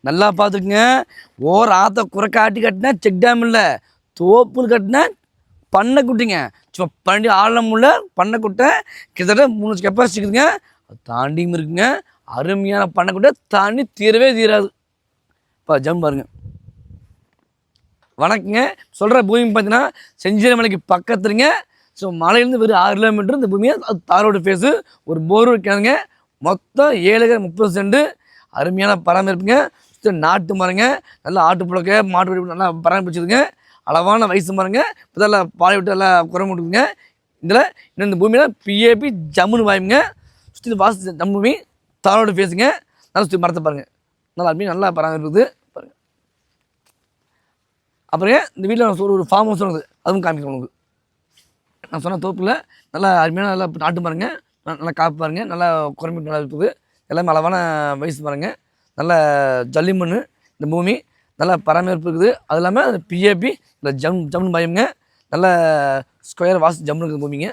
நல்லா பார்த்துக்குங்க. ஆற்ற குறை காட்டி கட்டினா செக் டேம் இல்லை, தோப்புன்னு கட்டினா பண்ணைக்குட்டிங்க. சும்மா 12 ஆழமுள்ள பண்ணைக்குட்டை, கிட்டத்தட்ட 3 கெப்பாசிட்டி இருக்குதுங்க. அது தாண்டியும் இருக்குங்க. அருமையான பண்ணைக்குட்டை, தாண்டி தீரவே தீராது. ஜம் பாருங்க. வணக்கங்க. சொல்கிற பூமி பார்த்தீங்கன்னா செஞ்சேரி மலைக்கு பக்கத்துலங்க. ஸோ மலையிலேருந்து வெறும் 6 கிலோமீட்டர் இந்த பூமியை. அது தாரோட ஃபேஸு. ஒரு போர் வைக்காதுங்க. மொத்தம் 7 ஏக்கர் 30 சென்ட். அருமையான பராமரிப்புங்க. நாட்டு மரங்க, நல்லா ஆட்டு புழக்க மாட்டு நல்லா பராமரிச்சுதுங்க. அளவான வயசு மரங்க. இப்போ தான் பாலை விட்டு எல்லாம் குறை விட்டுக்குங்க. இதில் இன்னும் இந்த பூமியில் பிஏபி ஜம்முன்னு வாயுங்க. சுற்றி வாசு ஜம் பூமி, தாரோட ஃபேஸுங்க. நல்லா சுற்றி மரத்தை பாருங்கள். நல்லா அருமையாக நல்லா பராமரிப்புது பாருங்கள். அப்புறம் இந்த வீட்டில் ஒரு ஃபார்ம் ஹவுஸ் இருக்குது, அதுவும் காமிக்கிறேன் உங்களுக்கு. நான் சொன்ன தோப்பில் நல்லா அருமையான நல்லா நாட்டு மரங்க, நல்லா காப்பு பாருங்க, நல்லா குறைமிட்டு நல்லா இருக்குது. எல்லாமே அளவான வயசு பாருங்க. நல்ல ஜல்லிமண் இந்த பூமி, நல்லா பராமரிப்பு இருக்குது. அது இல்லாமல் பிஏபி இல்லை ஜம்னு பயமுங்க. நல்ல ஸ்கொயர் வாசு ஜம்னு இருக்குது பூமிங்க.